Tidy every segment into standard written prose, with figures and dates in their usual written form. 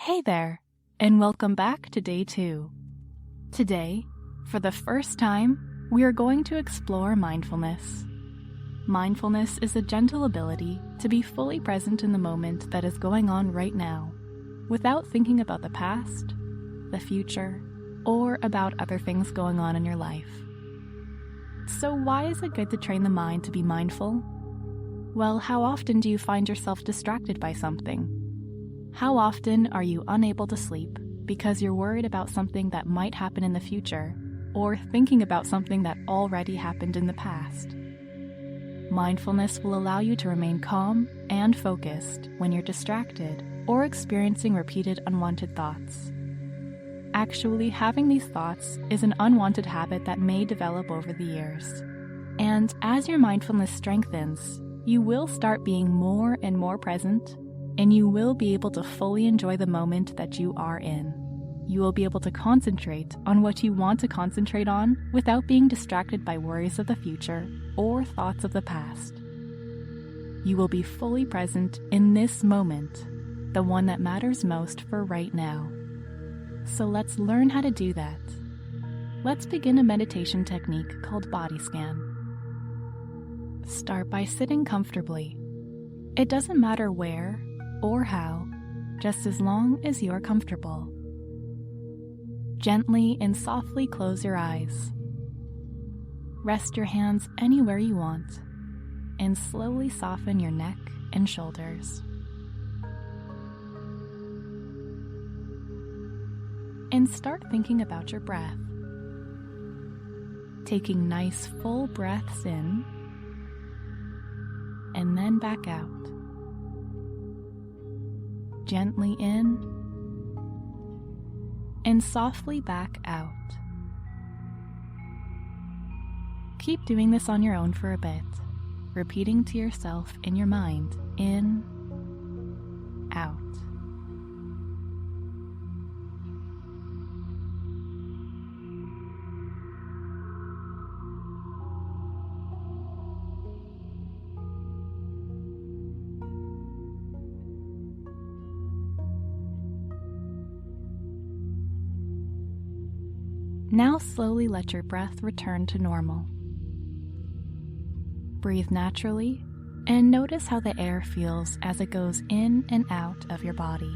Hey there, and welcome back to day 2. Today, for the first time, we are going to explore mindfulness. Mindfulness is a gentle ability to be fully present in the moment that is going on right now, without thinking about the past, the future, or about other things going on in your life. So why is it good to train the mind to be mindful? Well, how often do you find yourself distracted by something? How often are you unable to sleep because you're worried about something that might happen in the future, or thinking about something that already happened in the past? Mindfulness will allow you to remain calm and focused when you're distracted or experiencing repeated unwanted thoughts. Actually, having these thoughts is an unwanted habit that may develop over the years. And as your mindfulness strengthens, you will start being more and more present, and you will be able to fully enjoy the moment that you are in. You will be able to concentrate on what you want to concentrate on without being distracted by worries of the future or thoughts of the past. You will be fully present in this moment, the one that matters most for right now. So let's learn how to do that. Let's begin a meditation technique called body scan. Start by sitting comfortably. It doesn't matter where or how, just as long as you're comfortable. Gently and softly close your eyes. Rest your hands anywhere you want, and slowly soften your neck and shoulders. And start thinking about your breath. Taking nice full breaths in, and then back out. Gently in, and softly back out. Keep doing this on your own for a bit, repeating to yourself in your mind, in, out. Now slowly let your breath return to normal. Breathe naturally and notice how the air feels as it goes in and out of your body.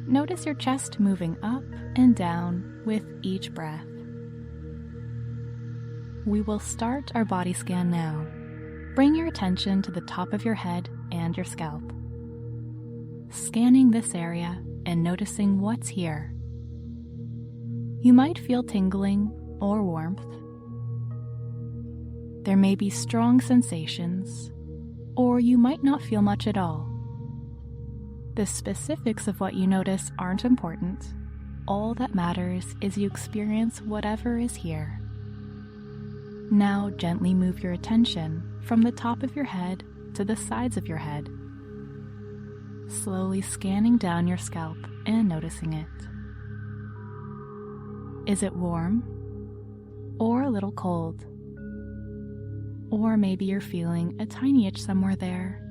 Notice your chest moving up and down with each breath. We will start our body scan now. Bring your attention to the top of your head and your scalp. Scanning this area and noticing what's here. You might feel tingling or warmth. There may be strong sensations, or you might not feel much at all. The specifics of what you notice aren't important. All that matters is you experience whatever is here. Now gently move your attention from the top of your head to the sides of your head, slowly scanning down your scalp and noticing it. Is it warm or a little cold? Or maybe you're feeling a tiny itch somewhere there,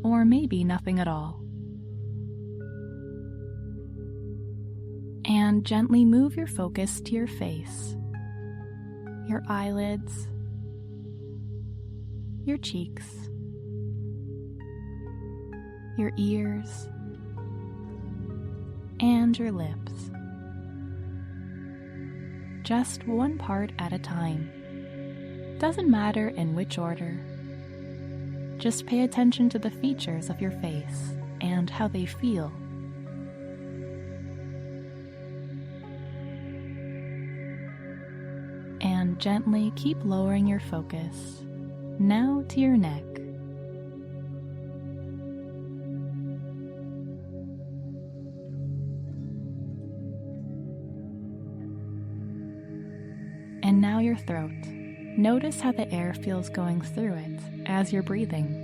or maybe nothing at all. And gently move your focus to your face, your eyelids, your cheeks, your ears, and your lips. Just one part at a time. Doesn't matter in which order. Just pay attention to the features of your face and how they feel. And gently keep lowering your focus, now to your neck. And now your throat. Notice how the air feels going through it as you're breathing.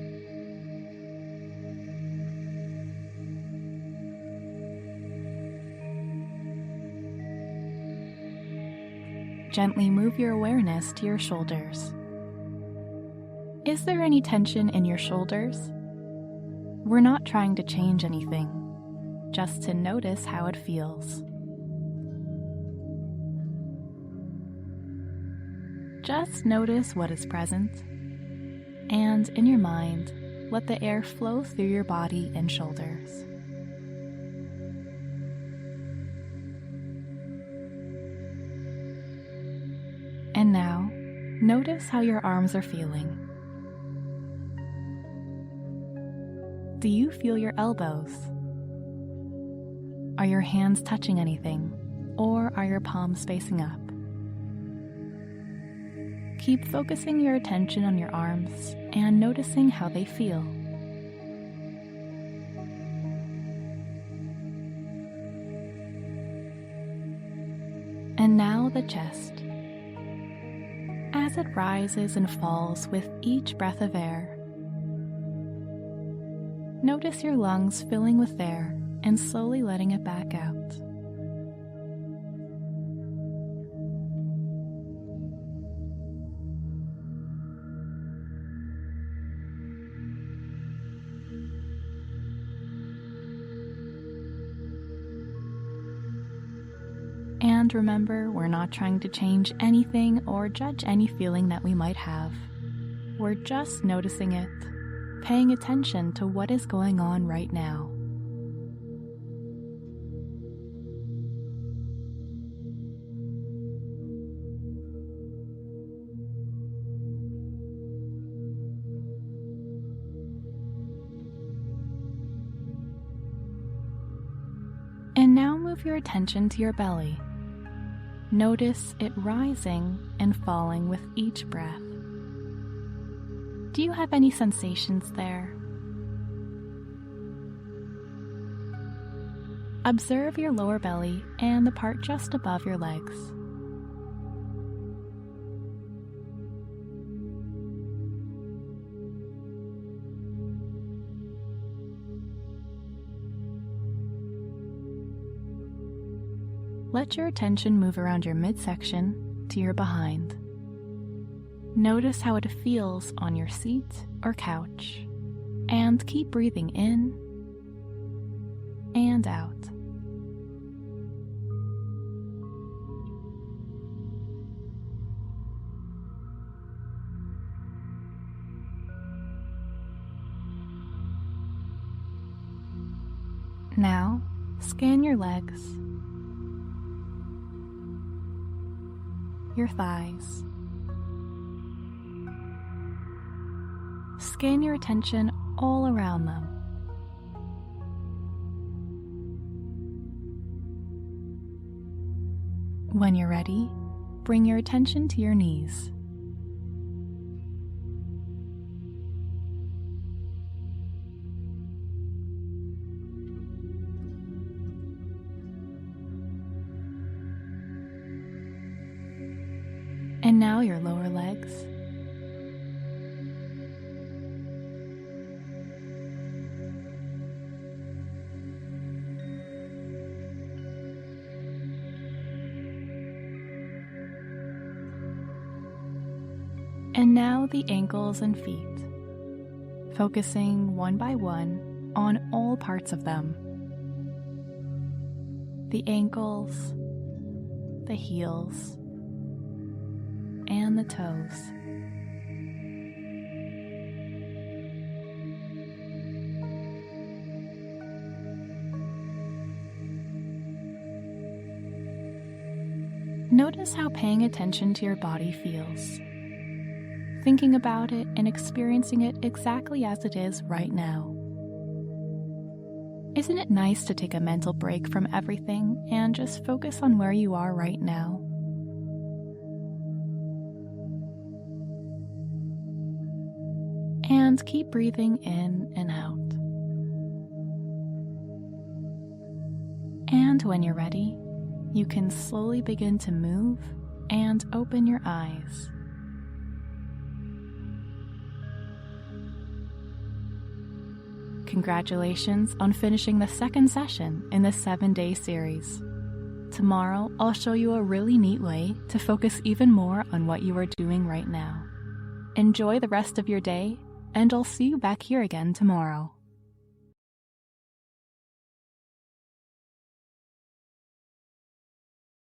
Gently move your awareness to your shoulders. Is there any tension in your shoulders? We're not trying to change anything, just to notice how it feels. Just notice what is present, and in your mind, let the air flow through your body and shoulders. And now, notice how your arms are feeling. Do you feel your elbows? Are your hands touching anything, or are your palms facing up? Keep focusing your attention on your arms and noticing how they feel. And now the chest. As it rises and falls with each breath of air, notice your lungs filling with air and slowly letting it back out. And remember, we're not trying to change anything or judge any feeling that we might have. We're just noticing it, paying attention to what is going on right now. And now move your attention to your belly. Notice it rising and falling with each breath. Do you have any sensations there? Observe your lower belly and the part just above your legs. Let your attention move around your midsection to your behind. Notice how it feels on your seat or couch, and keep breathing in and out. Now, scan your legs, your thighs. Scan your attention all around them. When you're ready, bring your attention to your knees. And now your lower legs. And now the ankles and feet, focusing one by one on all parts of them. The ankles, the heels, and the toes. Notice how paying attention to your body feels. Thinking about it and experiencing it exactly as it is right now. Isn't it nice to take a mental break from everything and just focus on where you are right now? And keep breathing in and out. And when you're ready, you can slowly begin to move and open your eyes. Congratulations on finishing the second session in the 7-day series. Tomorrow, I'll show you a really neat way to focus even more on what you are doing right now. Enjoy the rest of your day, and I'll see you back here again tomorrow.